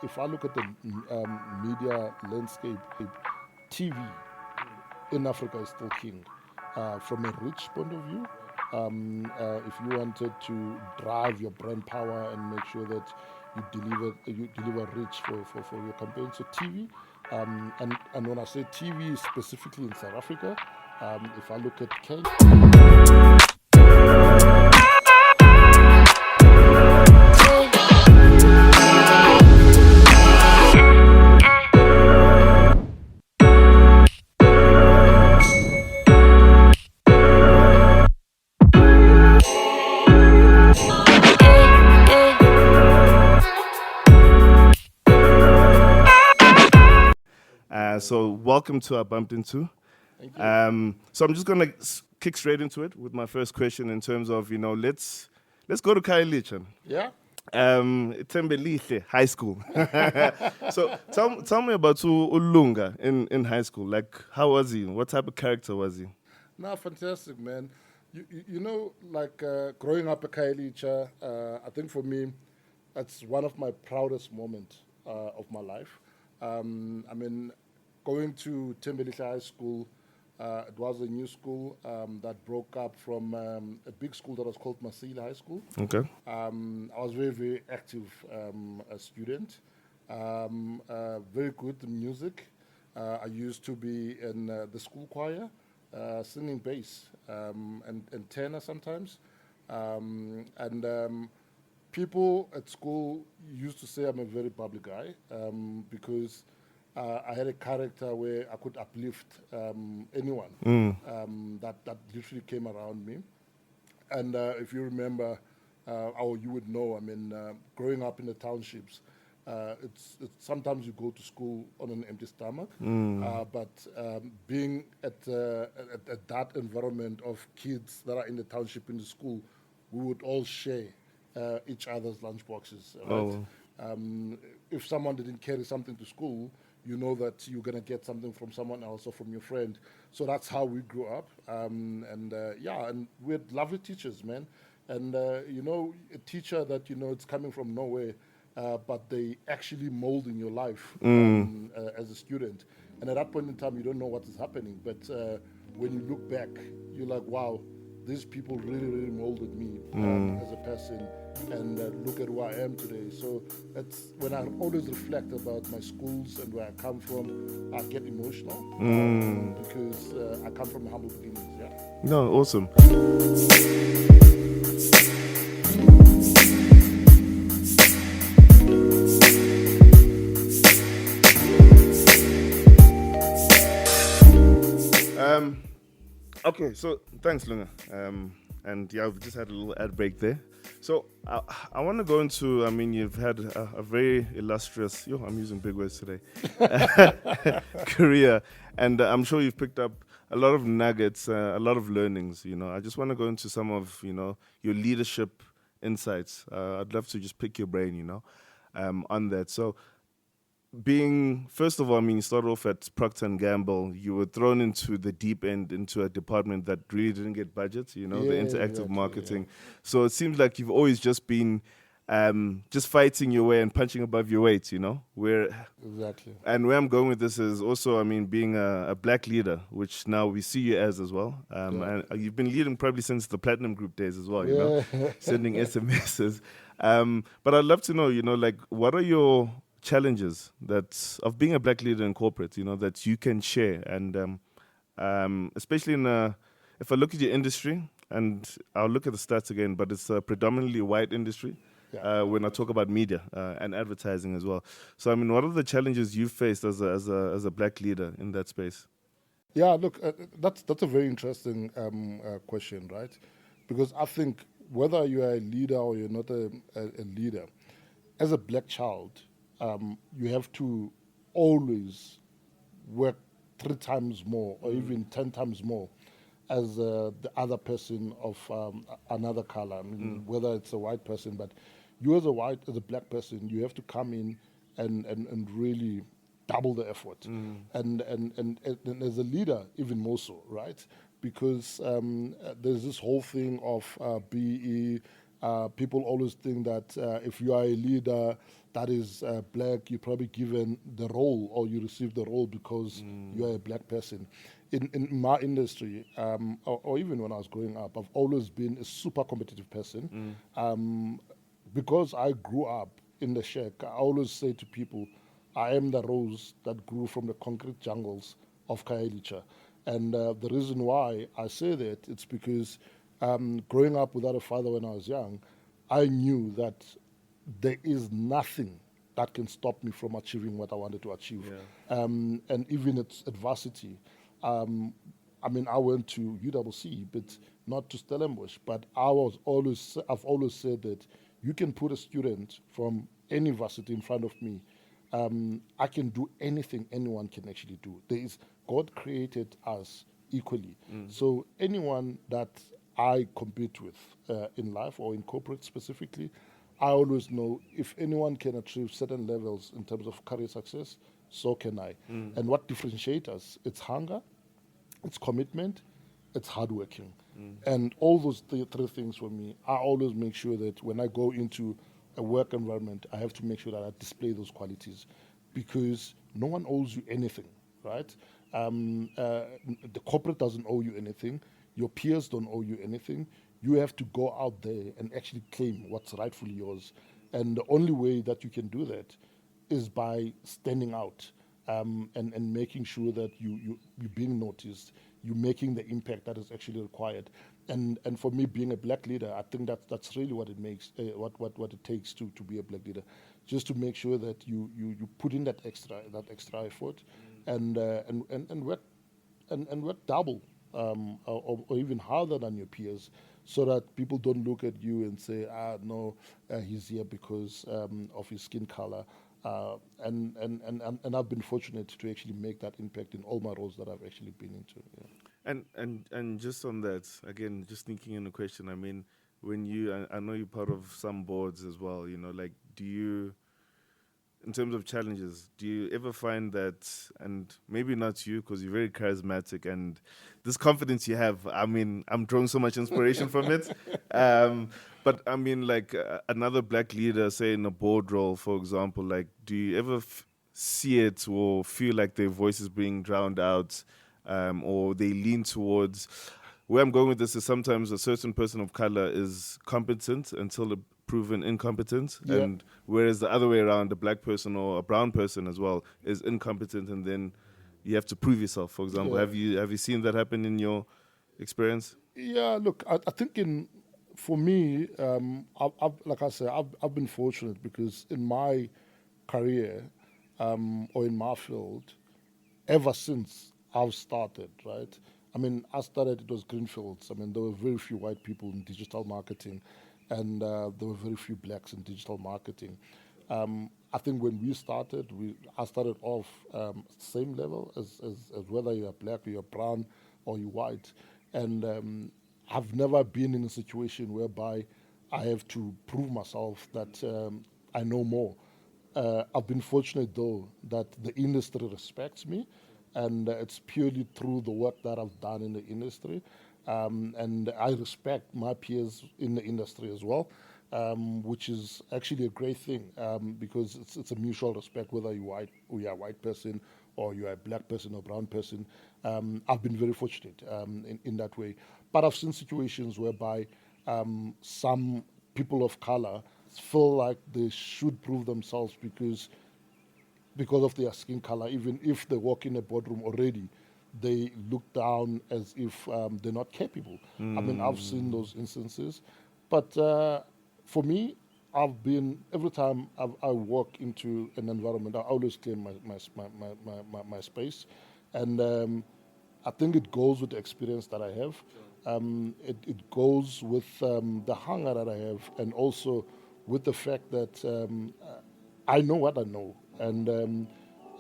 if I look at the media landscape, TV in Africa is still king. From a rich point of view, if you wanted to drive your brand power and make sure that you deliver rich for your campaign, so TV, and when I say TV specifically in South Africa, if I look at Kenya. So welcome to our Bumped Into. Thank you. So I'm just gonna kick straight into it with my first question in terms of, let's go to Khayelitsha. Yeah. Tembelihle High School. So tell me about Ulunga in high school. Like, how was he? What type of character was he? No, fantastic, man. Growing up at Khayelitsha, I think for me, that's one of my proudest moments of my life. Going to Tembelihle High School, it was a new school that broke up from a big school that was called Masile High School. Okay. I was very, very active a student, very good in music. I used to be in the school choir, singing bass and tenor sometimes. People at school used to say I'm a very bubbly guy because I had a character where I could uplift anyone that literally came around me. And if you remember, or you would know, growing up in the townships, it's sometimes you go to school on an empty stomach, but being at that environment of kids that are in the township in the school, we would all share each other's lunch boxes. Right? Oh. If someone didn't carry something to school, you know that you're going to get something from someone else or from your friend. So that's how we grew up. And we had lovely teachers, man. And, a teacher that, it's coming from nowhere, but they actually mold in your life as a student. And at that point in time, you don't know what is happening. But when you look back, you're like, wow, these people really, really molded me as a person, and look at who I am today. So that's when I always reflect about my schools and where I come from, I get emotional because I come from humble beginnings. Yeah. No, awesome. Okay, so thanks, Lunga. And yeah, we've just had a little ad break there. So I want to go into, you've had a very illustrious, I'm using big words today, career. And I'm sure you've picked up a lot of nuggets, a lot of learnings, I just want to go into some of, your leadership insights. I'd love to just pick your brain, on that. So first of all, you started off at Procter & Gamble. You were thrown into the deep end, into a department that really didn't get budgets, the interactive marketing. Yeah. So it seems like you've always just been just fighting your way and punching above your weight, Exactly. And where I'm going with this is also, being a black leader, which now we see you as well. And you've been leading probably since the Platinum Group days as well, sending SMSs. But I'd love to know, what are your challenges of being a black leader in corporate, that you can share, and especially if I look at your industry, and I'll look at the stats again, but it's a predominantly white industry when I talk about media and advertising as well. So what are the challenges you faced as a black leader in that space? Yeah, look, that's a very interesting question, right? Because I think whether you are a leader or you're not a leader, as a black child, you have to always work 3 times more or even 10 times more as the other person of another color. Whether it's a white person, but you as a black person, you have to come in and really double the effort. And as a leader, even more so, right? Because there's this whole thing of BE, People always think that if you are a leader that is black, you're probably given the role or you receive the role because you are a black person. In my industry, or even when I was growing up, I've always been a super competitive person. Because I grew up in the shack, I always say to people, I am the rose that grew from the concrete jungles of Khayelitsha. And the reason why I say that, it's because growing up without a father when I was young, I knew that there is nothing that can stop me from achieving what I wanted to achieve. And even at adversity, I mean, I went to UWC, but not to Stellenbosch. But I've always said that you can put a student from any varsity in front of me. I can do anything anyone can actually do. God created us equally. So anyone that I compete with in life or in corporate specifically, I always know if anyone can achieve certain levels in terms of career success, so can I. And what differentiates us? It's hunger, it's commitment, it's hardworking. And all those three things for me, I always make sure that when I go into a work environment, I have to make sure that I display those qualities because no one owes you anything, right? The corporate doesn't owe you anything. Your peers don't owe you anything. You have to go out there and actually claim what's rightfully yours. And the only way that you can do that is by standing out and making sure that you're being noticed, you're making the impact that is actually required. And for me, being a black leader, I think that's really what it makes, what it takes to be a black leader, just to make sure that you put in that extra effort, and work double or even harder than your peers, so that people don't look at you and say, no, he's here because of his skin color. And I've been fortunate to actually make that impact in all my roles that I've actually been into. And just on that, again, just thinking in a question, I mean, when I know you're part of some boards as well, like, do you, in terms of challenges, do you ever find that, and maybe not you, because you're very charismatic and this confidence you have, I mean, I'm drawing so much inspiration from it. But I mean, like another black leader, say in a board role, for example, like, do you ever see it or feel like their voice is being drowned out, or they lean towards, where I'm going with this is sometimes a certain person of color is competent until they're proven incompetent, Yeah. and whereas the other way around, a black person or a brown person as well is incompetent, and then you have to prove yourself. For example, Yeah. have you seen that happen in your experience? Yeah, look, I think for me, like I said, I've been fortunate because in my career or in my field, ever since I've started, right? I mean, I started, it was greenfields. I mean, there were very few white people in digital marketing, and there were very few blacks in digital marketing. I think when we started, I started off same level as whether you're black or you're brown or you're white. And I've never been in a situation whereby I have to prove myself that I know more. I've been fortunate though that the industry respects me, and it's purely through the work that I've done in the industry. And I respect my peers in the industry as well, which is actually a great thing because it's a mutual respect whether you're a white person or you're a black person or brown person. I've been very fortunate in that way. But I've seen situations whereby some people of color feel like they should prove themselves because of their skin color, even if they walk in a boardroom already, they look down as if they're not capable. I mean, I've seen those instances. But for me, every time I walk into an environment, I always claim my space. And I think it goes with the experience that I have. It goes with the hunger that I have, and also with the fact that I know what I know. And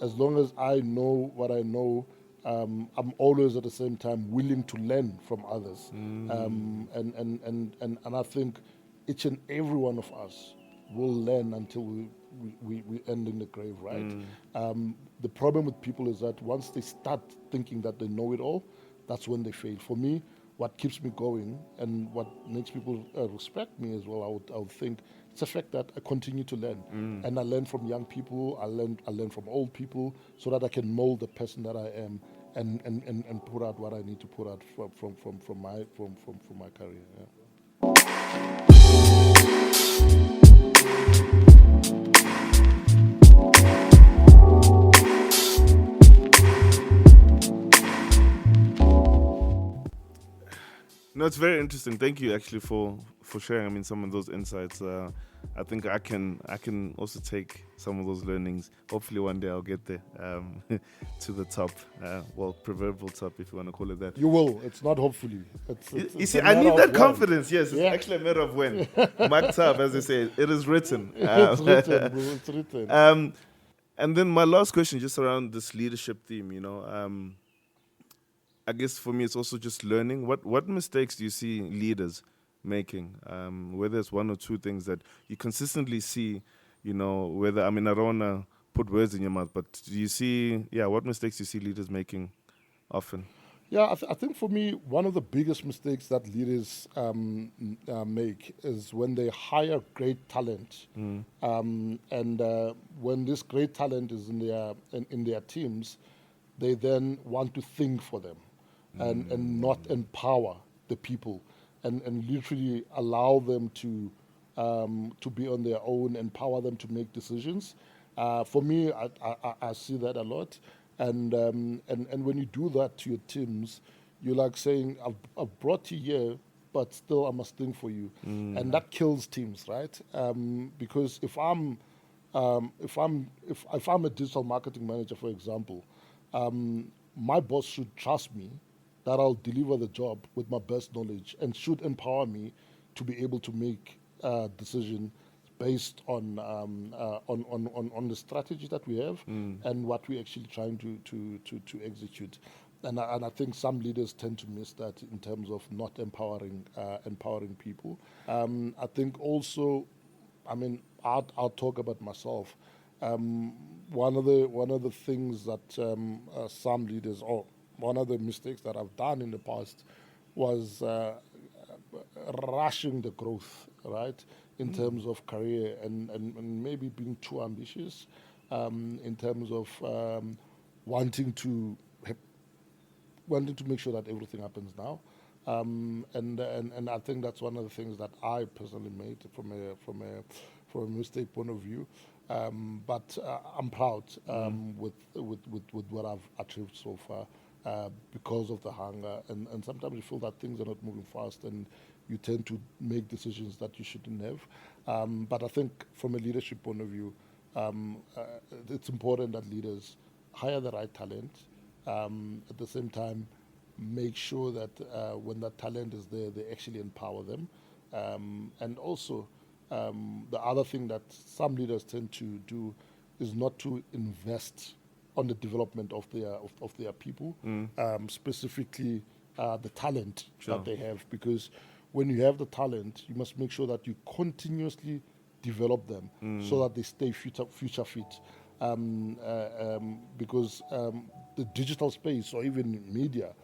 as long as I know what I know, I'm always at the same time willing to learn from others. And I think each and every one of us will learn until we end in the grave, right? The problem with people is that once they start thinking that they know it all, that's when they fail. For me, what keeps me going and what makes people respect me as well, I would think it's the fact that I continue to learn, and I learn from young people, I learn from old people, so that I can mold the person that I am, and put out what I need to put out from my career. Yeah. No, it's very interesting. Thank you actually for sharing. I mean, some of those insights. I think I can also take some of those learnings. Hopefully, one day I'll get there to the top. Well, proverbial top, if you want to call it that. You will. It's not hopefully. You It's see, a I matter need that of when. confidence. Yes, it's Yeah. actually a matter of when. Marked up, as they say. It is written. It's written, bro. It's written. And then my last question, just around this leadership theme. I guess for me, it's also just learning. What mistakes do you see leaders making? Whether it's one or two things that you consistently see, whether, I mean, I don't want to put words in your mouth, but do you see, what mistakes do you see leaders making often? Yeah, I think for me, one of the biggest mistakes that leaders make is when they hire great talent, and when this great talent is in their teams, they then want to think for them, and not empower the people, and literally allow them to be on their own, empower them to make decisions. For me, I see that a lot. And when you do that to your teams, you're like saying, I've brought you here, but still I must think for you, and that kills teams, right? Because if I'm a digital marketing manager, for example, my boss should trust me that I'll deliver the job with my best knowledge, and should empower me to be able to make decision based on the strategy that we have, and what we're actually trying to execute. And I think some leaders tend to miss that in terms of not empowering people. I think also, I mean, I'll talk about myself. One of the things that some leaders, or one of the mistakes that I've done in the past, was rushing the growth, right, in terms of career, and maybe being too ambitious, in terms of wanting to make sure that everything happens now. And I think that's one of the things that I personally made from a mistake point of view. But I'm proud with what I've achieved so far, because of the hunger. And sometimes you feel that things are not moving fast, and you tend to make decisions that you shouldn't have. But I think from a leadership point of view, it's important that leaders hire the right talent. At the same time, make sure that when that talent is there, they actually empower them. And also, the other thing that some leaders tend to do is not to invest on the development of their people, specifically the talent that they have. Because when you have the talent, you must make sure that you continuously develop them, so that they stay future fit. Because the digital space, or even media,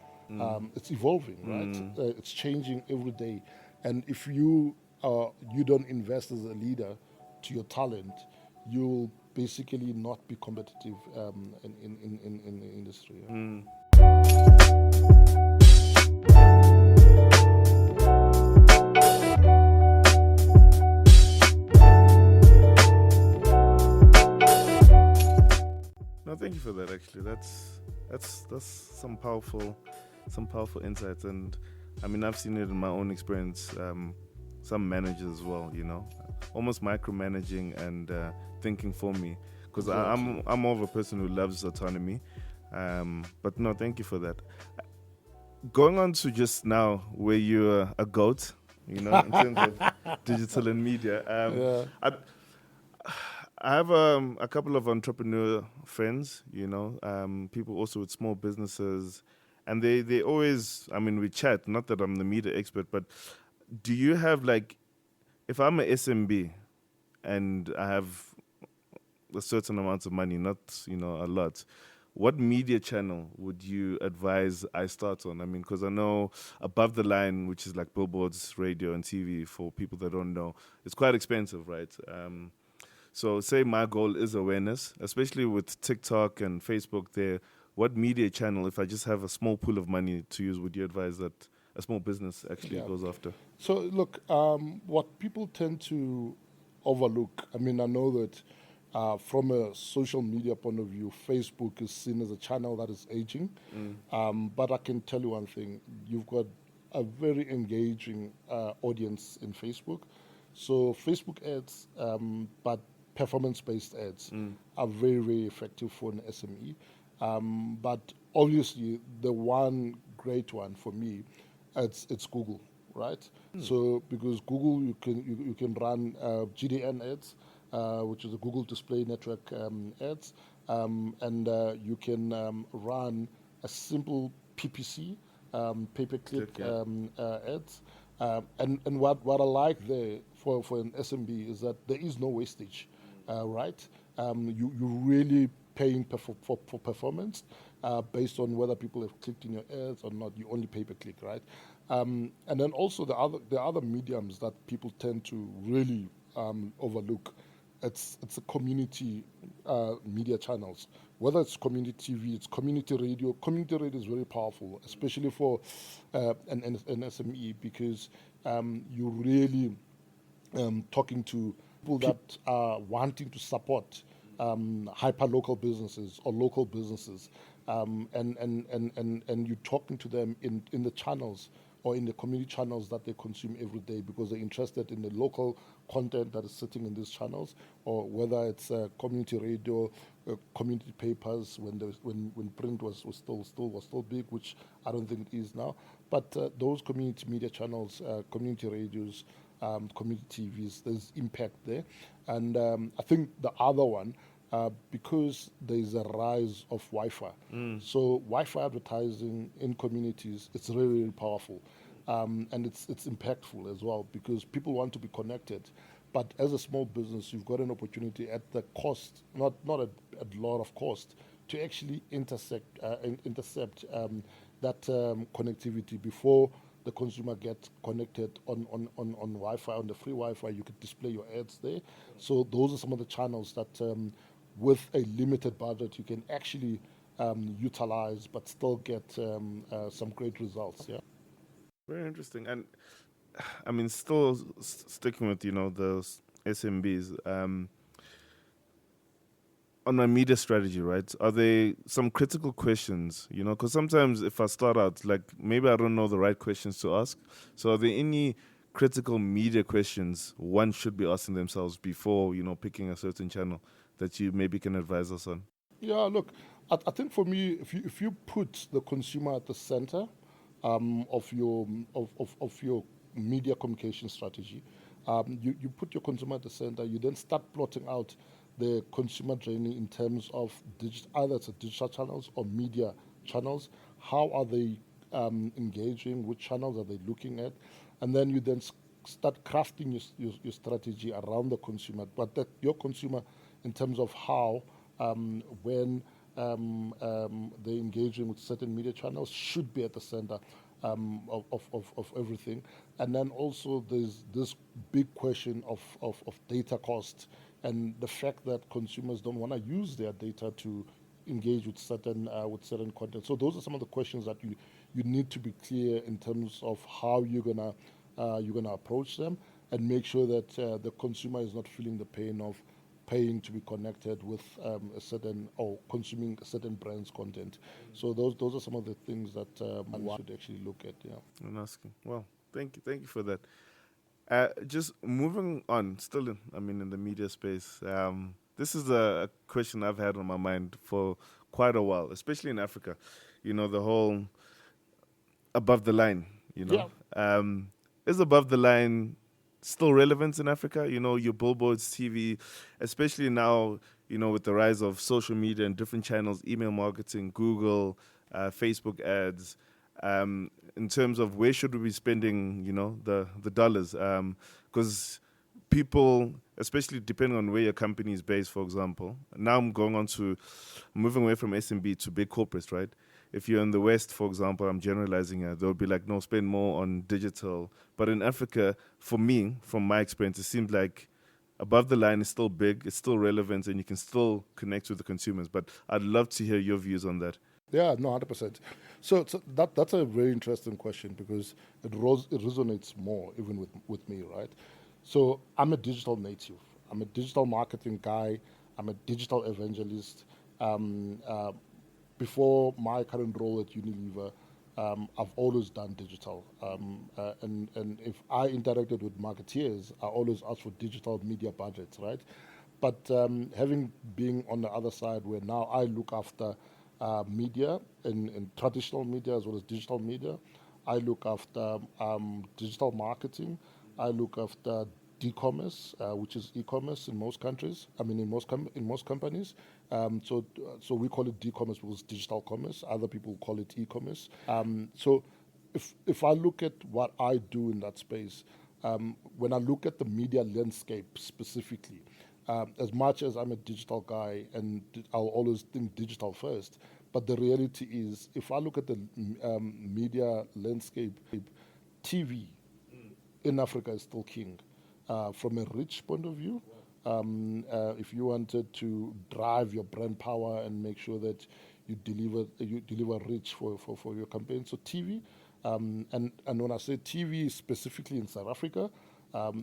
it's evolving, right? It's changing every day, and if you don't invest as a leader to your talent, you'll basically not be competitive in the industry. No, thank you for that. Actually, that's some powerful insights, and I mean, I've seen it in my own experience. Some managers as well, almost micromanaging and thinking for me, because I'm more of a person who loves autonomy. But no, thank you for that. Going on to just now, where you're a goat, in terms of digital and media. I have a couple of entrepreneur friends, people also with small businesses, and they always, I mean, we chat, not that I'm the media expert, but do you have, like, if I'm an SMB and I have a certain amount of money, not, a lot, what media channel would you advise I start on? I mean, because I know above the line, which is like billboards, radio, and TV, for people that don't know, it's quite expensive, right? So say my goal is awareness, especially with TikTok and Facebook there. What media channel, if I just have a small pool of money to use, would you advise that a small business actually Yeah. goes after? So look, what people tend to overlook. I mean, I know that from a social media point of view, Facebook is seen as a channel that is aging. But I can tell you one thing: you've got a very engaging audience in Facebook. So Facebook ads, but performance-based ads are very, very effective for an SME. But obviously, the one great one for me, it's Google, right? So because Google, you can run GDN ads, which is a Google Display Network ads, and you can run a simple PPC, pay-per-click Click, yeah. ads. And what I like there for an SMB is that there is no wastage, right? You really paying for performance based on whether people have clicked in your ads or not. You only pay per click, right? And then also the other mediums that people tend to really overlook. It's the community media channels, whether it's community TV, it's community radio. Community radio is very powerful, especially for an SME, because you really talking to people that are wanting to support hyper local businesses or local businesses, and you're talking to them in the channels or in the community channels that they consume every day, because they're interested in the local content that is sitting in these channels, or whether it's community radio, community papers when print was still big, which I don't think it is now. But those community media channels, community radios, community TVs, there's impact there. And I think the other one, because there's a rise of Wi-Fi. So Wi-Fi advertising in communities, it's really, really powerful. And it's impactful as well, because people want to be connected. But as a small business, you've got an opportunity at the cost, not a lot of cost, to actually intercept that connectivity before the consumer gets connected on Wi-Fi, on the free Wi-Fi. You could display your ads there. So those are some of the channels that, with a limited budget, you can actually utilize, but still get some great results. Yeah. Very interesting. And I mean, still sticking with, the SMBs, on my media strategy, right? Are there some critical questions, because sometimes if I start out, like maybe I don't know the right questions to ask. So are there any critical media questions one should be asking themselves before, picking a certain channel that you maybe can advise us on? Yeah, look, I think for me, if you put the consumer at the center of your media communication strategy, you put your consumer at the center. You then start plotting out the consumer journey in terms of either it's digital channels or media channels. How are they engaging? Which channels are they looking at? And then you then start crafting your strategy around the consumer, but that your consumer in terms of how, when they're engaging with certain media channels, should be at the center of everything. And then also there's this big question of data cost, and the fact that consumers don't want to use their data to engage with certain content. So those are some of the questions that you need to be clear in terms of how you're gonna approach them, and make sure that the consumer is not feeling the pain of paying to be connected with a certain, or consuming a certain brand's content. So those are some of the things that one should actually look at. Yeah. I'm asking. Well, thank you for that. Just moving on, still in the media space. This is a question I've had on my mind for quite a while, especially in Africa. The whole above the line. Yeah. Is above the line still relevant in Africa? Your billboards, TV, especially now, with the rise of social media and different channels, email marketing, Google, Facebook ads. In terms of where should we be spending, the dollars? Because people, especially depending on where your company is based, for example. Now I'm moving away from SMB to big corporates, right? If you're in the West, for example, I'm generalizing here, they'll be like, no, spend more on digital. But in Africa, for me, from my experience, it seems like above the line is still big, it's still relevant, and you can still connect with the consumers. But I'd love to hear your views on that. Yeah, no, 100%. So that's a very interesting question because it resonates more even with me, right? So I'm a digital native. I'm a digital marketing guy. I'm a digital evangelist. Um, uh, Before my current role at Unilever, I've always done digital. And if I interacted with marketeers, I always asked for digital media budgets, right? But having been on the other side where now I look after media in traditional media as well as digital media, I look after digital marketing, I look after D-commerce, which is e-commerce in most countries. I mean, in most companies. So we call it D-commerce because digital commerce. Other people call it e-commerce. So if I look at what I do in that space, when I look at the media landscape specifically, as much as I'm a digital guy and I'll always think digital first, but the reality is, if I look at the media landscape, TV in Africa is still king. From a reach point of view, if you wanted to drive your brand power and make sure that you deliver reach for your campaign, so TV, and when I say TV specifically in South Africa,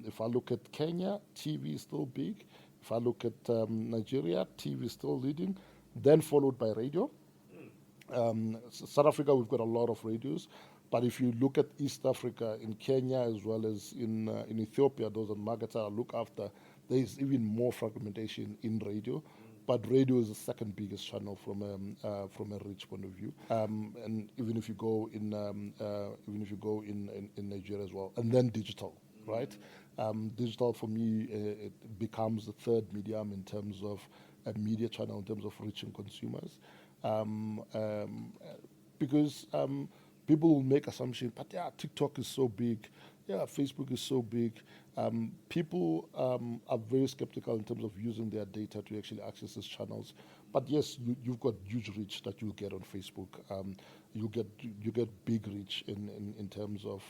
if I look at Kenya, TV is still big. If I look at Nigeria, TV is still leading, then followed by radio. South Africa, we've got a lot of radios, but if you look at East Africa, in Kenya as well as in Ethiopia, those are markets I look after, there is even more fragmentation in radio. But radio is the second biggest channel from a reach point of view, and even if you go in Nigeria as well, and then digital, right? Digital for me it becomes the third medium in terms of a media channel in terms of reaching consumers, um, um, because people will make assumptions. But yeah, TikTok is so big. Yeah, Facebook is so big. People are very skeptical in terms of using their data to actually access these channels. But yes, you've got huge reach that you get on Facebook. You get big reach in terms of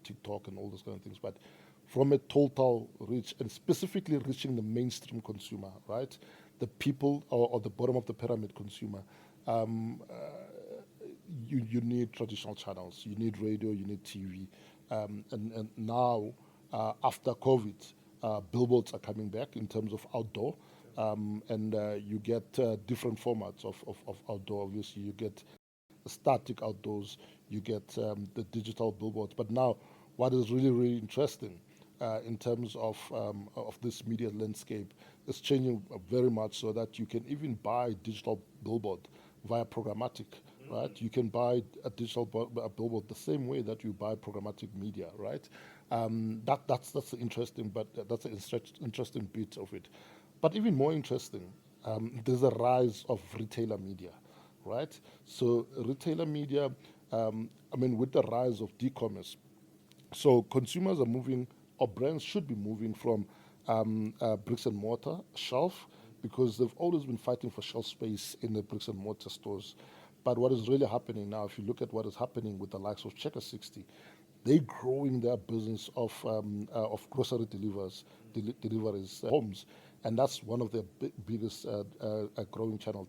TikTok and all those kind of things. But from a total reach and specifically reaching the mainstream consumer, right? The people or the bottom of the pyramid consumer. Um, uh, you need traditional channels. You need radio. You need TV. And now, after COVID, billboards are coming back in terms of outdoor. And you get different formats of outdoor. Obviously, you get static outdoors, you get the digital billboards. But now, what is really, really interesting in terms of this media landscape is changing very much so that you can even buy digital billboard via programmatic, right? You can buy a a billboard the same way that you buy programmatic media, right? That's interesting, but that's an interesting bit of it. But even more interesting, there's a rise of retailer media, right? So retailer media, I mean, with the rise of e-commerce, so consumers are moving, or brands should be moving from bricks and mortar shelf because they've always been fighting for shelf space in the bricks and mortar stores. But what is really happening now, if you look at what is happening with the likes of Checker 60, they're growing their business of grocery deliveries homes, and that's one of their biggest growing channel.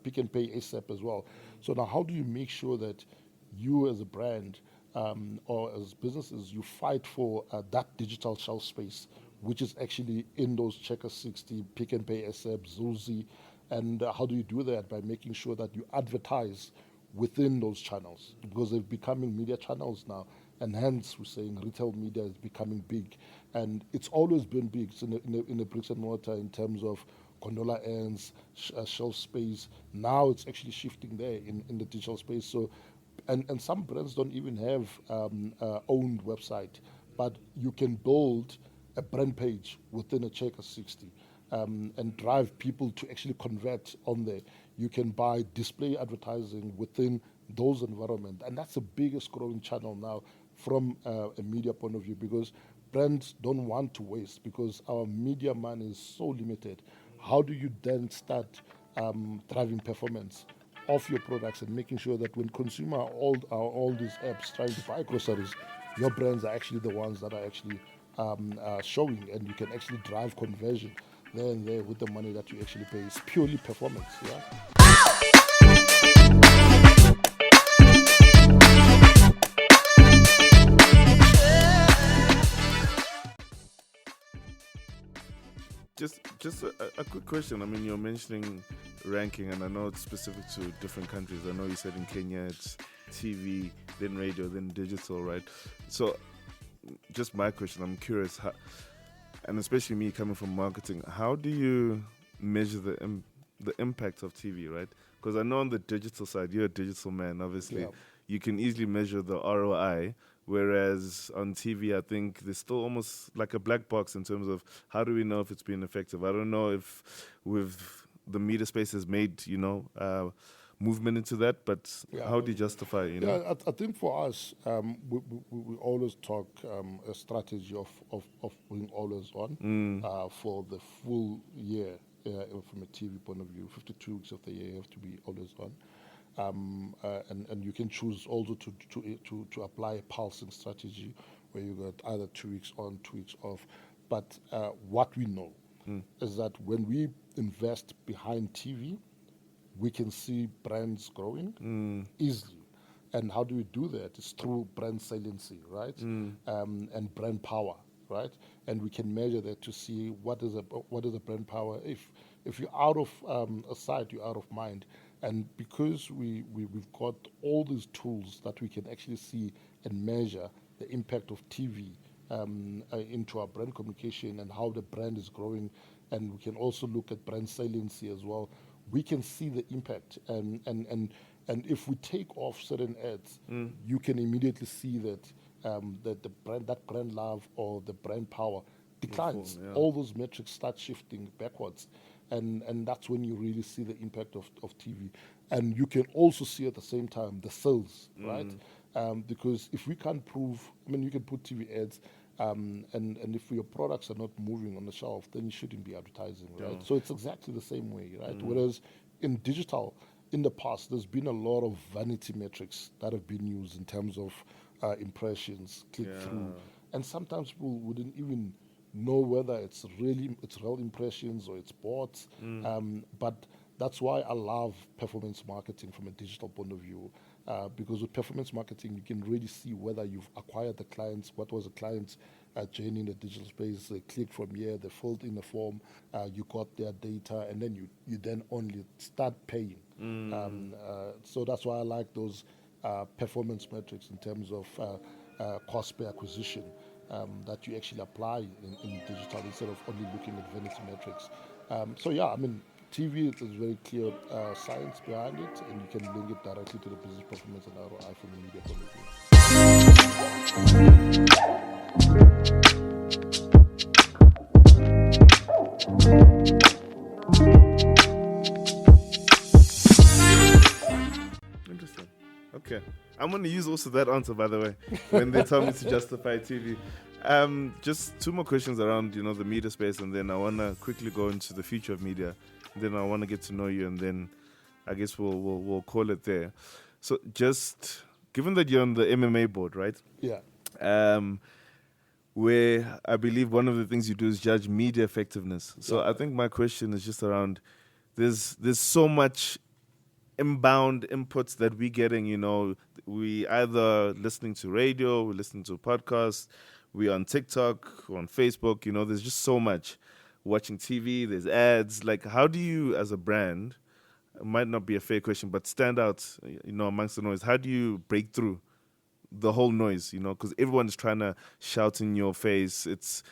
Pick and Pay ASAP as well. So now, how do you make sure that you as a brand or as businesses you fight for that digital shelf space, which is actually in those Checker 60, Pick and Pay ASAP, Zuzi, and how do you do that by making sure that you advertise within those channels because they're becoming media channels now, and hence we're saying retail media is becoming big, and it's always been big. It's in the bricks and mortar in terms of gondola ends, shelf space. Now it's actually shifting there in the digital space. So, and some brands don't even have owned website, but you can build a brand page within a Checker 60 and drive people to actually convert on there. You can buy display advertising within those environments, and that's the biggest growing channel now from a media point of view because brands don't want to waste because our media money is so limited. How do you then start driving performance of your products and making sure that when consumer all these apps trying to buy groceries, your brands are actually the ones that are actually showing, and you can actually drive conversion there and there with the money that you actually pay. It's purely performance. Yeah. Just a quick question. I mean, you're mentioning ranking, and I know it's specific to different countries. I know you said in Kenya it's TV, then radio, then digital, right? So, just my question. I'm curious, how, and especially me coming from marketing, how do you measure the impact of TV, right? Because I know on the digital side, you're a digital man, obviously. Yeah. You can easily measure the ROI, whereas on TV, I think there's still almost like a black box in terms of how do we know if it's been effective. I don't know if with the media space has made, movement into that, but Yeah. how do you justify, Yeah, I think for us, we always talk a strategy of being always on for the full year. From a TV point of view, 52 weeks of the year you have to be always on, and you can choose also to apply a pulsing strategy where you got either 2 weeks on, 2 weeks off. But what we know is that when we invest behind TV, we can see brands growing easily. And how do we do that? It's through brand saliency, right? And brand power, right? And we can measure that to see what is the brand power. If you're out of sight, you're out of mind. And because we've got all these tools that we can actually see and measure the impact of TV into our brand communication and how the brand is growing, and we can also look at brand saliency as well. We can see the impact, and if we take off certain ads, you can immediately see that that brand love or the brand power declines. Yeah. All those metrics start shifting backwards, and that's when you really see the impact of TV. And you can also see at the same time the sales, right? Because if we can't prove, I mean, you can put TV ads, and if your products are not moving on the shelf, then you shouldn't be advertising, right? So it's exactly the same way, right? Whereas in digital, in the past, there's been a lot of vanity metrics that have been used in terms of impressions, click through, and sometimes people wouldn't even know whether it's real impressions or it's bots. But that's why I love performance marketing from a digital point of view. Because with performance marketing, you can really see whether you've acquired the clients, what was the client's journey in the digital space, they clicked from here, they filled in a form, you got their data, and then you then only start paying. So that's why I like those performance metrics in terms of cost per acquisition that you actually apply in digital instead of only looking at vanity metrics. So yeah, I mean, TV is very clear science behind it, and you can link it directly to the business performance and ROI from a media point of view. Interesting. Okay. I'm going to use also that answer, by the way, when they tell me to justify TV. Just two more questions around, the media space, and then I want to quickly go into the future of media. Then I want to get to know you, and then I guess we'll call it there. So just given that you're on the MMA board, right? Yeah. Where I believe one of the things you do is judge media effectiveness. So Yeah. I think my question is just around, there's so much inbound inputs that we're getting, we either listening to radio, we're listening to podcasts, we're on TikTok, we're on Facebook, there's just so much. Watching TV, there's ads. Like, how do you, as a brand, it might not be a fair question, but stand out, amongst the noise? How do you break through the whole noise, because everyone's trying to shout in your face. It's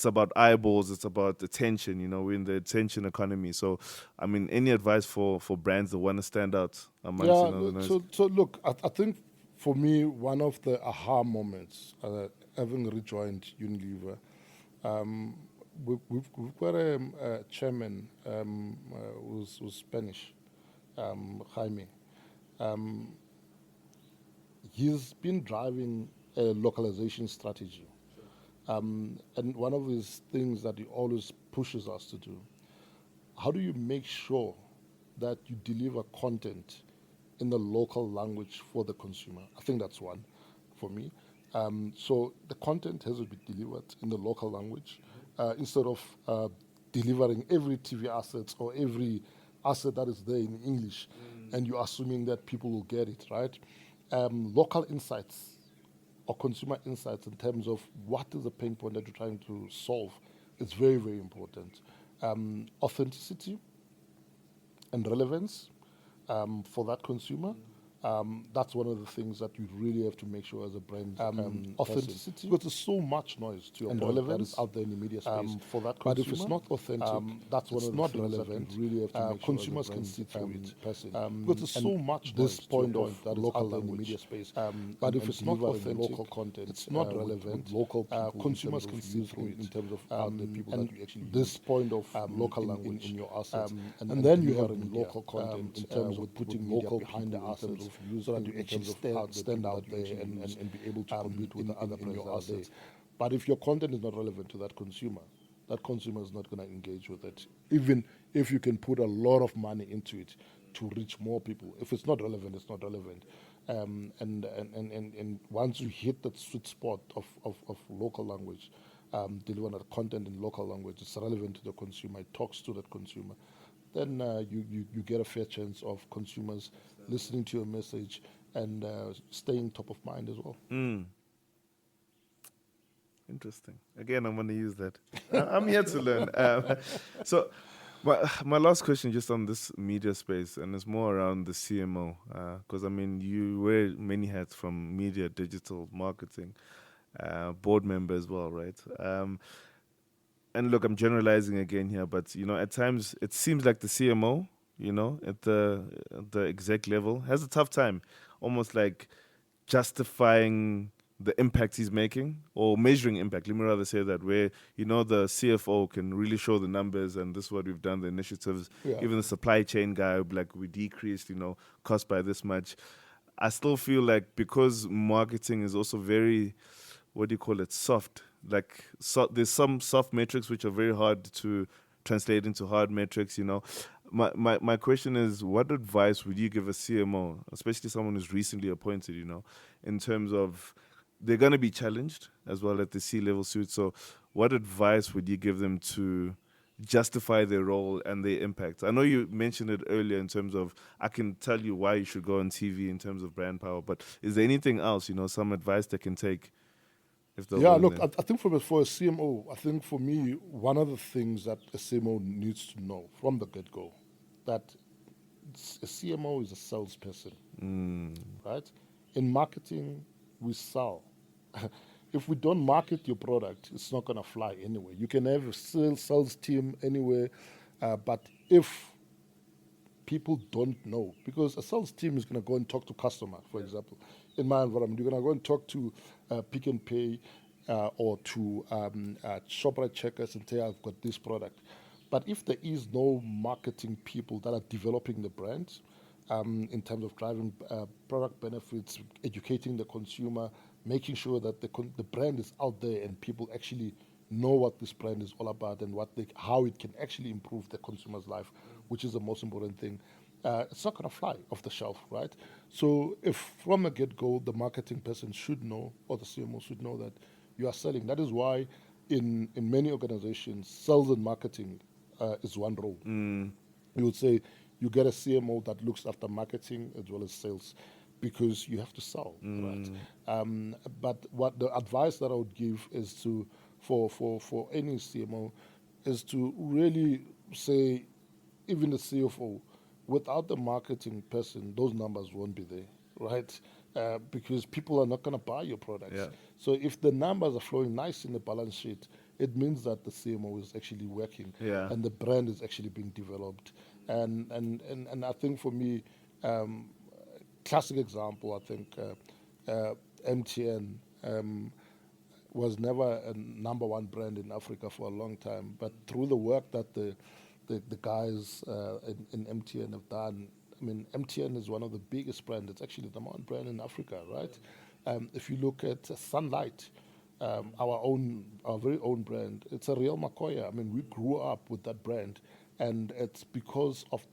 about eyeballs, it's about attention, we're in the attention economy. So, I mean, any advice for brands that want to stand out amongst the noise? So look, I think for me, one of the aha moments, having rejoined Unilever, we've got a chairman who's Spanish, Jaime. He's been driving a localization strategy. And one of his things that he always pushes us to do, how do you make sure that you deliver content in the local language for the consumer? I think that's one for me. So the content has to be delivered in the local language instead of delivering every TV asset or every asset that is there in English, and you're assuming that people will get it, right? Local insights or consumer insights in terms of what is the pain point that you're trying to solve is very, very important. Authenticity and relevance for that consumer. That's one of the things that you really have to make sure as a brand. Authenticity, because there's so much noise to your and point relevance that is out there in the media space for that consumer. But if it's not authentic, that's one of the not things relevant. That you really have to make sure consumers can see through it. Because there's so much this point of that local language in the media space. But if it's not authentic, local content, it's not relevant. Local consumers can see through it in terms of the people that you actually this point of local language in your assets, and then you have local content in terms of putting local behind the assets, so that you actually stand out there and be able to compete with the other brands out there. But if your content is not relevant to that consumer is not going to engage with it, even if you can put a lot of money into it to reach more people. If it's not relevant, it's not relevant. And once you hit that sweet spot of local language, delivering that content in local language, it's relevant to the consumer, it talks to that consumer, then you get a fair chance of consumers listening to your message and staying top of mind as well. Interesting. Again, I'm going to use that. I'm here to learn. So my last question just on this media space, and it's more around the CMO, because, I mean, you wear many hats from media, digital, marketing, board member as well, right? And look, I'm generalizing again here, but, you know, at times it seems like the CMO, you know, at the exec level has a tough time, almost like justifying the impact he's making or measuring impact. Let me rather say that, where, you know, the CFO can really show the numbers and this is what we've done, the initiatives. Yeah. Even the supply chain guy, like, we decreased, you know, cost by this much. I still feel like because marketing is also very, what do you call it, soft. Like, there's some soft metrics which are very hard to translate into hard metrics, you know. My question is, what advice would you give a CMO, especially someone who's recently appointed, you know, in terms of they're going to be challenged as well at the C-level suite. So what advice would you give them to justify their role and their impact? I know you mentioned it earlier in terms of, I can tell you why you should go on TV in terms of brand power, but is there anything else, you know, some advice they can take? Yeah, look, I think for a CMO, I think for me, one of the things that a CMO needs to know from the get-go, that a CMO is a salesperson, right? In marketing, we sell. If we don't market your product, it's not going to fly anyway. You can have a sales team anywhere, but if people don't know, because a sales team is going to go and talk to customer, for example. In my environment, you're going to go and talk to Pick and Pay or to ShopRite Checkers and say, I've got this product. But if there is no marketing people that are developing the brand in terms of driving product benefits, educating the consumer, making sure that the brand is out there and people actually know what this brand is all about and how it can actually improve the consumer's life, which is the most important thing. It's not going to fly off the shelf, right? So if from the get-go, the marketing person should know, or the CMO should know, that you are selling. That is why in many organizations, sales and marketing is one role. You would say you get a CMO that looks after marketing as well as sales, because you have to sell, right? But what the advice that I would give is for any CMO is to really say, even the CFO, without the marketing person, those numbers won't be there, right? Because people are not going to buy your products. Yeah. So if the numbers are flowing nice in the balance sheet, it means that the CMO is actually working, and the brand is actually being developed. And I think for me, classic example, I think MTN was never a number one brand in Africa for a long time, but through the work that the guys in MTN have done, I mean, MTN is one of the biggest brands. It's actually the number one brand in Africa, right? If you look at Sunlight, our very own brand. It's a real Makoya. I mean, we grew up with that brand, and it's because of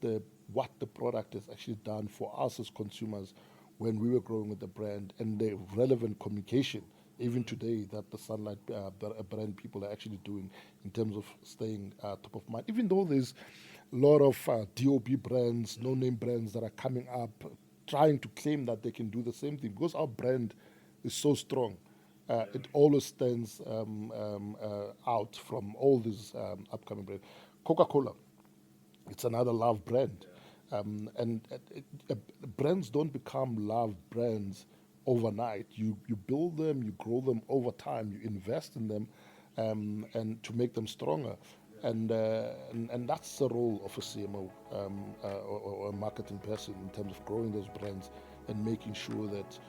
what the product has actually done for us as consumers when we were growing with the brand and the relevant communication. Even today, that the Sunlight brand people are actually doing in terms of staying top of mind. Even though there's a lot of DOB brands, no-name brands that are coming up, trying to claim that they can do the same thing because our brand is so strong. It always stands out from all these upcoming brands. Coca-Cola, it's another love brand. Brands don't become love brands overnight. You build them, you grow them over time, you invest in them, and to make them stronger. And that's the role of a CMO or a marketing person in terms of growing those brands and making sure that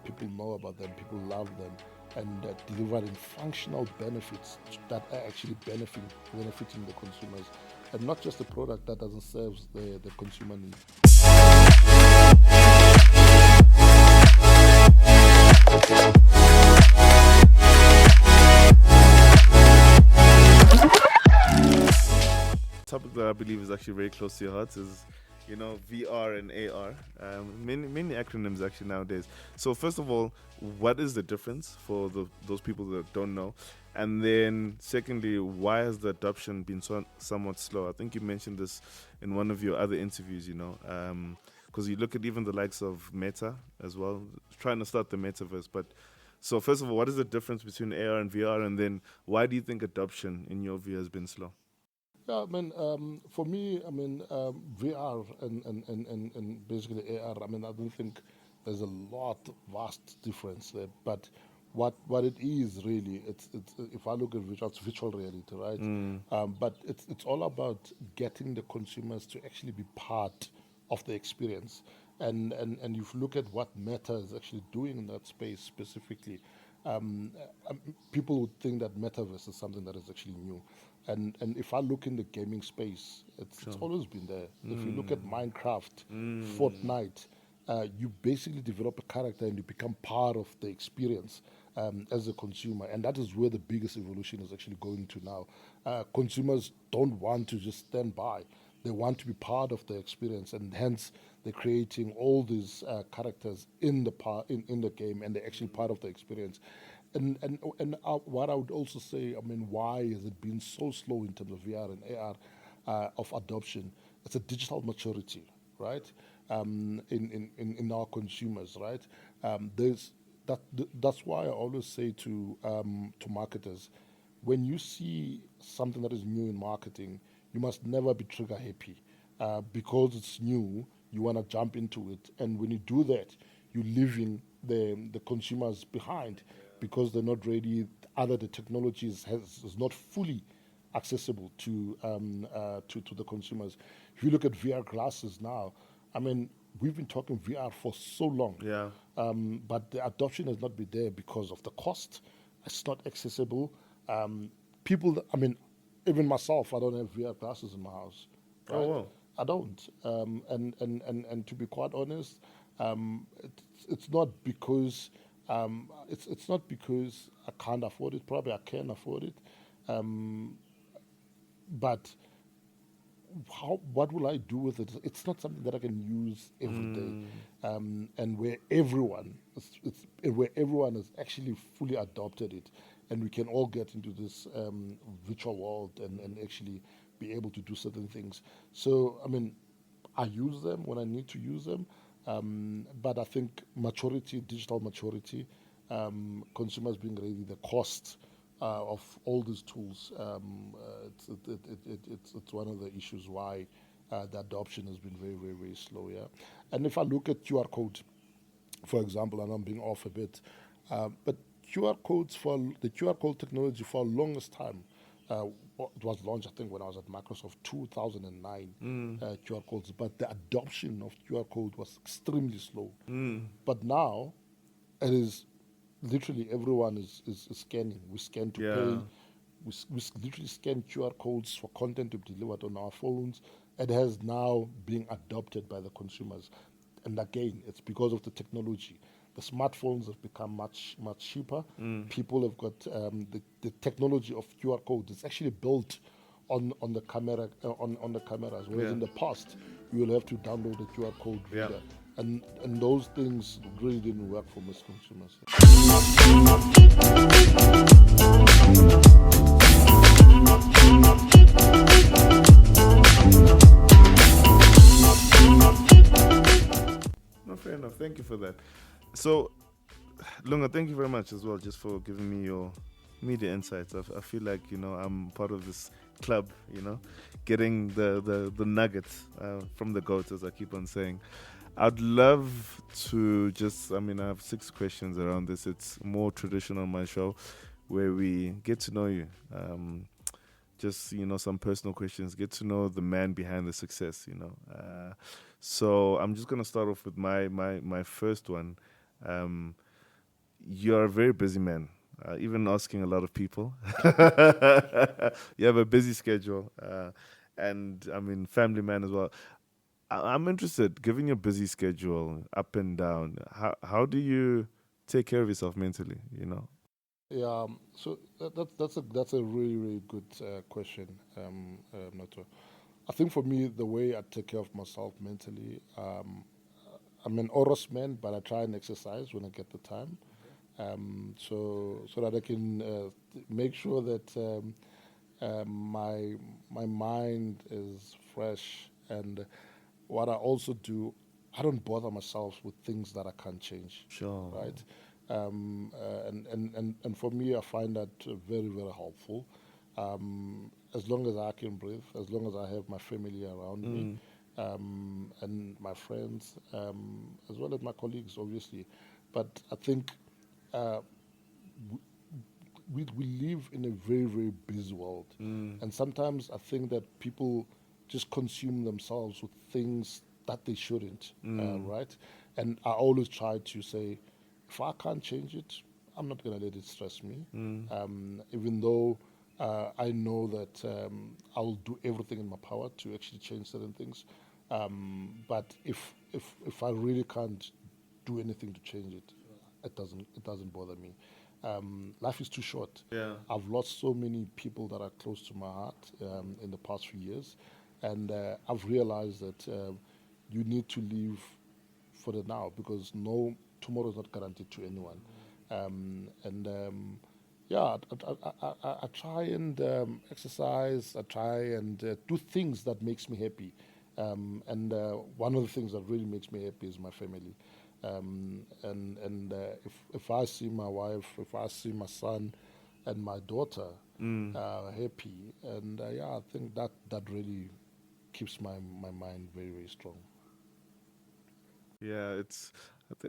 people know about them, people love them, and delivering functional benefits that are actually benefiting the consumers, and not just a product that doesn't serve the consumer need. Topic that I believe is actually very close to your heart is, VR and AR. Many acronyms actually nowadays. So first of all, what is the difference for those people that don't know? And then secondly, why has the adoption been somewhat slow? I think you mentioned this in one of your other interviews, because you look at even the likes of Meta as well, trying to start the metaverse. But so first of all, what is the difference between AR and VR? And then why do you think adoption, in your view, has been slow? Yeah, I mean, for me, VR and basically AR, I mean, I don't think there's a vast difference there. But what it is really, it's if I look at it's virtual reality, right? But it's all about getting the consumers to actually be part of the experience. And if you look at what Meta is actually doing in that space specifically, people would think that metaverse is something that is actually new. And if I look in the gaming space, it's always been there. If you look at Minecraft, Fortnite, you basically develop a character and you become part of the experience as a consumer. And that is where the biggest evolution is actually going to now. Consumers don't want to just stand by. They want to be part of the experience, and hence they're creating all these characters in the game, and they're actually part of the experience. And what I would also say, I mean, why has it been so slow in terms of VR and AR of adoption? It's a digital maturity, right? In our consumers, right? That's why I always say to marketers, when you see something that is new in marketing, you must never be trigger happy because it's new. You want to jump into it, and when you do that, you're leaving the consumers behind because they're not ready. Either the technology is not fully accessible to the consumers. If you look at VR glasses now, I mean, we've been talking VR for so long, but the adoption has not been there because of the cost. It's not accessible. People, I mean, even myself, I don't have VR glasses in my house. Right? Oh, wow. I don't. And to be quite honest, it's not because it's not because I can't afford it. Probably I can afford it, but what will I do with it? It's not something that I can use every day, and where everyone has actually fully adopted it, and we can all get into this virtual world and actually be able to do certain things. So I mean, I use them when I need to use them, but I think maturity, digital maturity, consumers being ready, the cost of all these tools, it's one of the issues why the adoption has been very, very, very slow. Yeah, and if I look at QR code, for example, and I'm being off a bit, but the QR code technology for the longest time. It was launched, I think, when I was at Microsoft, 2009, QR codes. But the adoption of QR code was extremely slow. But now, it is literally everyone is scanning. We scan to pay. We literally scan QR codes for content to be delivered on our phones. It has now been adopted by the consumers. And again, it's because of the technology. the smartphones have become much cheaper. People have got the technology of QR code. It's actually built on the camera on the cameras. Whereas in the past, you will have to download the QR code reader, and those things really didn't work for most consumers. No, fair enough. Thank you for that. So, Lunga, thank you very much as well, just for giving me your media insights. I feel like, I'm part of this club, getting the nuggets from the goats, as I keep on saying. I'd love to I have 6 questions around this. It's more traditional on my show, where we get to know you. Just, some personal questions, get to know the man behind the success, So I'm just going to start off with my first one. You're a very busy man, even asking a lot of people. You have a busy schedule, and family man as well. I'm interested, given your busy schedule, up and down, how do you take care of yourself mentally, Yeah, so that's a really really good question, Nato. I think for me, the way I take care of myself mentally, I'm an Oros man, but I try and exercise when I get the time, so that I can make sure that my mind is fresh. And what I also do, I don't bother myself with things that I can't change. Sure. Right. And for me, I find that very, very helpful. As long as I can breathe, as long as I have my family around me, and my friends, as well as my colleagues, obviously. But I think we live in a very, very busy world. And sometimes I think that people just consume themselves with things that they shouldn't, right? And I always try to say, if I can't change it, I'm not going to let it stress me. Even though I know that I'll do everything in my power to actually change certain things. But if I really can't do anything to change it, it doesn't bother me. Life is too short. Yeah. I've lost so many people that are close to my heart in the past few years, and I've realized that you need to live for the now, because no tomorrow is not guaranteed to anyone. Yeah, I try and exercise. I try and do things that makes me happy. And one of the things that really makes me happy is my family. If I see my wife, if I see my son and my daughter happy, and yeah, I think that really keeps my mind very, very strong. Yeah,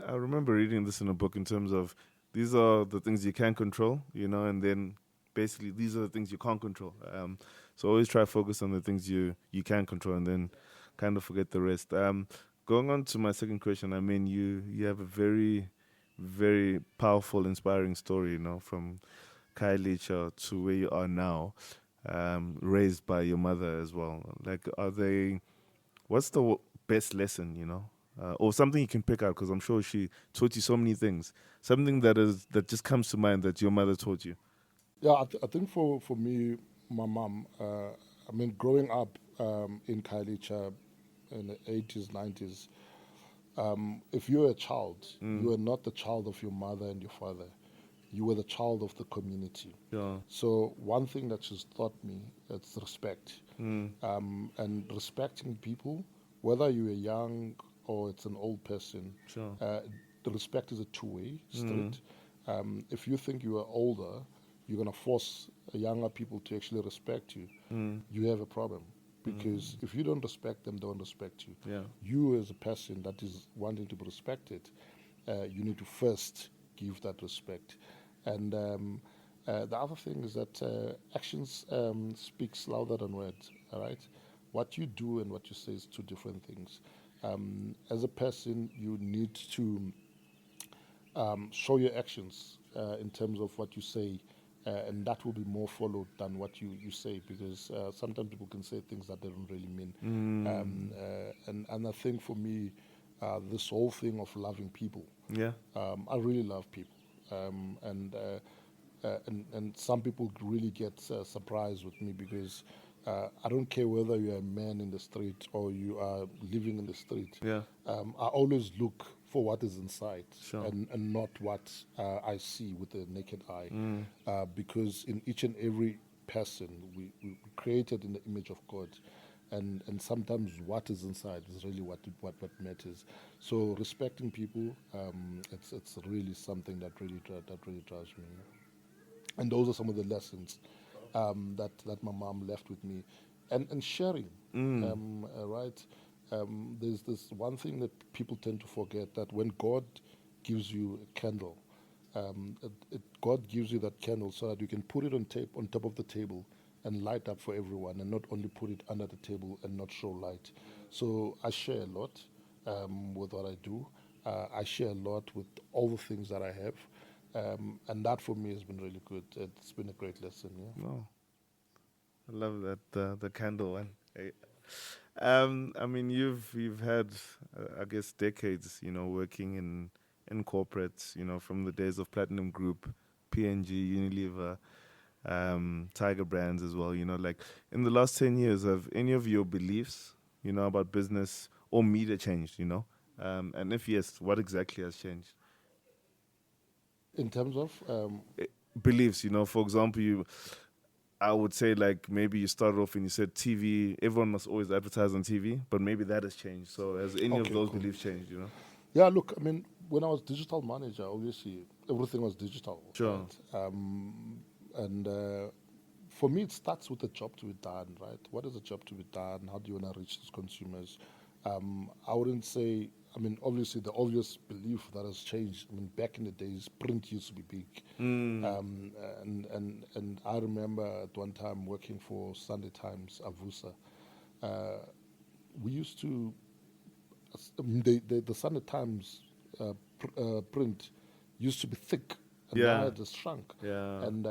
I remember reading this in a book in terms of these are the things you can control, and then basically these are the things you can't control. So always try to focus on the things you can control, and then kind of forget the rest. Going on to my second question, you have a very, very powerful, inspiring story, from Khayelitsha to where you are now, raised by your mother as well. Like, what's the best lesson, or something you can pick out? Because I'm sure she taught you so many things. Something that just comes to mind that your mother taught you. Yeah, I think for me, my mom, growing up in Khayelitsha in the 80s, 90s, if you're a child, you are not the child of your mother and your father. You were the child of the community. Yeah. So one thing that she's taught me is respect. And respecting people, whether you're young or it's an old person, Sure. the respect is a two-way street. If you think you are older, you're going to force younger people to actually respect you, you have a problem. Because if you don't respect them, they don't respect you. Yeah. You as a person that is wanting to be respected, you need to first give that respect. And the other thing is that actions speaks louder than words. All right, what you do and what you say is two different things. As a person, you need to show your actions in terms of what you say, and that will be more followed than what you say, because sometimes people can say things that they don't really mean. And I think for me, this whole thing of loving people. Yeah. I really love people, and some people really get surprised with me because I don't care whether you're a man in the street or you are living in the street. Yeah. I always look for what is inside Sure. and not what I see with the naked eye, because in each and every person we created in the image of God. And sometimes what is inside is really what matters. So respecting people, it's really something that really drives me. And those are some of the lessons that my mom left with me, and sharing, right? There's this one thing that people tend to forget, that when God gives you a candle, God gives you that candle so that you can put it on top of the table and light up for everyone, and not only put it under the table and not show light. So I share a lot with what I do. I share a lot with all the things that I have. And that for me has been really good. It's been a great lesson. Yeah. No, I love that the candle one. I mean, you've had, I guess, decades, working in corporates, from the days of Platinum Group, PNG, Unilever, Tiger Brands as well. Like in the last 10 years, have any of your beliefs, about business or media changed? And if yes, what exactly has changed? In terms of Beliefs, for example, I would say, like, maybe you started off and you said TV, everyone must always advertise on TV, but maybe that has changed. So has any of okay, those cool. beliefs changed? Yeah, look, I mean, when I was digital manager, obviously everything was digital. Sure. Right? And for me, it starts with the job to be done, right? What is the job to be done? How do you want to reach these consumers? I wouldn't say, I mean, obviously the obvious belief that has changed. I mean, back in the days, print used to be big. And I remember at one time working for Sunday Times, Avusa. We used to, the Sunday Times print used to be thick, and now Yeah. it has shrunk. Yeah. And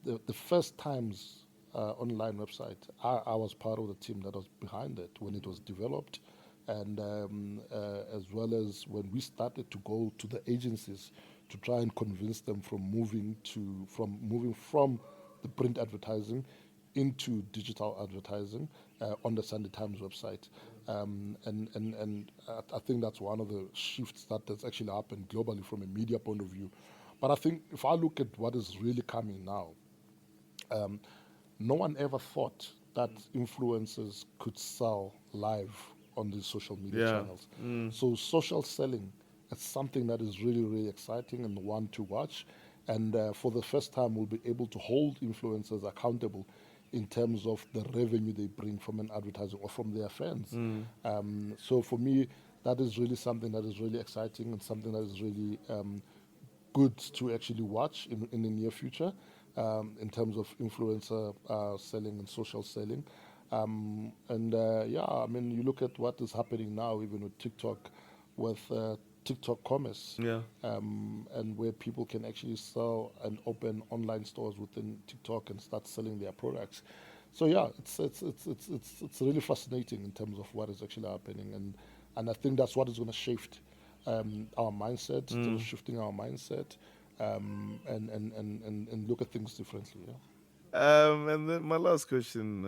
the first Times online website, I was part of the team that was behind it when it was developed, and as well as when we started to go to the agencies to try and convince them from moving from the print advertising into digital advertising on the Sunday Times website. And I think that's one of the shifts that has actually happened globally from a media point of view. But I think if I look at what is really coming now, no one ever thought that influencers could sell live on these social media Yeah. channels. So social selling is something that is really, really exciting and one to watch. And for the first time, we'll be able to hold influencers accountable in terms of the revenue they bring from an advertising or from their fans. So for me, that is really something that is really exciting and something that is really good to actually watch in the near future, in terms of influencer selling and social selling. Yeah, I mean, you look at what is happening now, even with TikTok, with TikTok commerce, Yeah. and where people can actually sell and open online stores within TikTok and start selling their products. So yeah, it's really fascinating in terms of what is actually happening, and I think that's what is going to shift our mindset, shifting our mindset, and look at things differently. Yeah. And then my last question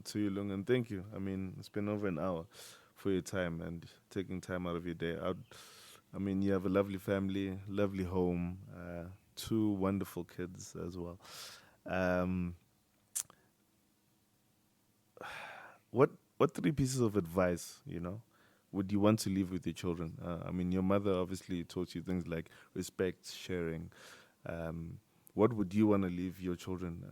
to you, Lunga, and thank you. I mean, it's been over an hour for your time and taking time out of your day. I mean, you have a lovely family, lovely home, two wonderful kids as well. Um, what three pieces of advice, would you want to leave with your children? I mean, your mother obviously taught you things like respect, sharing. What would you want to leave your children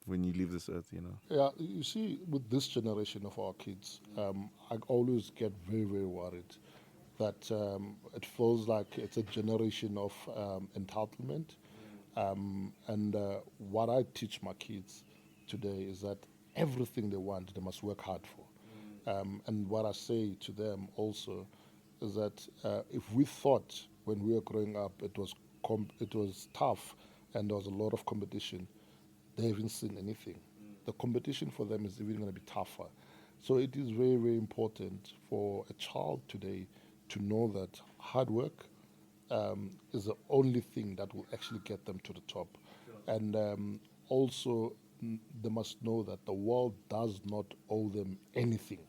when you leave this earth? Yeah, you see, with this generation of our kids, I always get very, very worried that it feels like it's a generation of entitlement. And what I teach my kids today is that everything they want, they must work hard for. And what I say to them also is that if we thought when we were growing up it was tough and there was a lot of competition, they haven't seen anything. The competition for them is even going to be tougher. So it is very, very important for a child today to know that hard work is the only thing that will actually get them to the top. And also, they must know that the world does not owe them anything.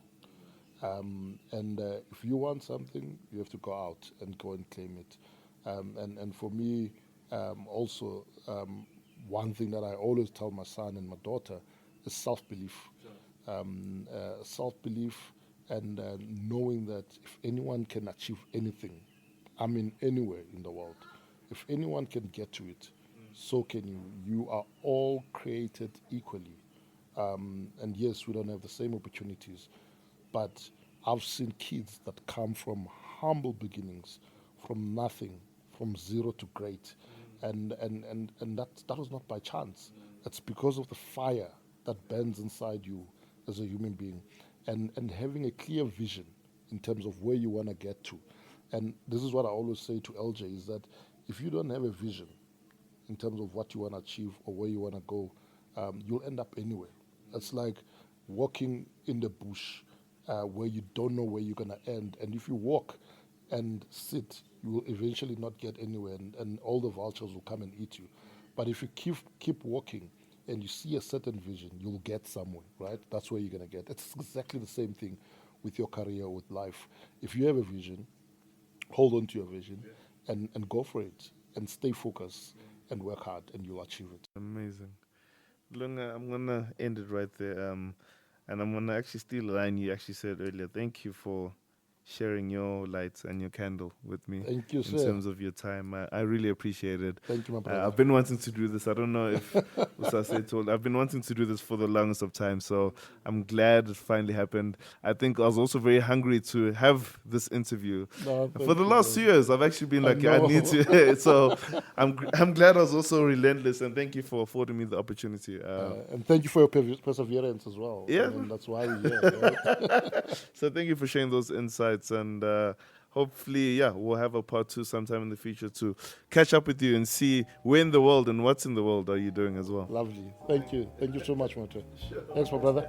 And if you want something, you have to go out and go and claim it. And for me, also, one thing that I always tell my son and my daughter is self-belief. Self-belief and knowing that if anyone can achieve anything, I mean anywhere in the world, if anyone can get to it, so can you. You are all created equally. And yes, we don't have the same opportunities, but I've seen kids that come from humble beginnings, from nothing, from zero to great. And that was not by chance. It's because of the fire that burns inside you as a human being, and having a clear vision in terms of where you want to get to. And this is what I always say to LJ is that if you don't have a vision in terms of what you want to achieve or where you want to go, you'll end up anywhere. It's like walking in the bush where you don't know where you're going to end. And if you walk and sit, you will eventually not get anywhere, and all the vultures will come and eat you. But if you keep walking and you see a certain vision, you'll get somewhere, right? That's where you're going to get. It's exactly the same thing with your career, with life. If you have a vision, hold on to your vision and go for it and stay focused and work hard and you'll achieve it. Amazing. Lunga, I'm going to end it right there. And I'm going to actually steal a line you actually said earlier. Thank you for sharing your lights and your candle with me. Thank you, in sir. terms of your time. I really appreciate it. Thank you, my brother. I've been wanting to do this. I don't know if Usase told. I've been wanting to do this for the longest of time, so I'm glad it finally happened. I think I was also very hungry to have this interview. No, For the last 2 years, I've actually been like, I need to. So I'm glad I was also relentless, and thank you for affording me the opportunity. And thank you for your perseverance as well. Yeah. I mean, that's why we're here. Right? So thank you for sharing those insights, and hopefully, we'll have a part 2 sometime in the future to catch up with you and see where in the world and what's in the world are you doing as well. Lovely. Thank you. Thank you so much, Moto. Thanks, my brother.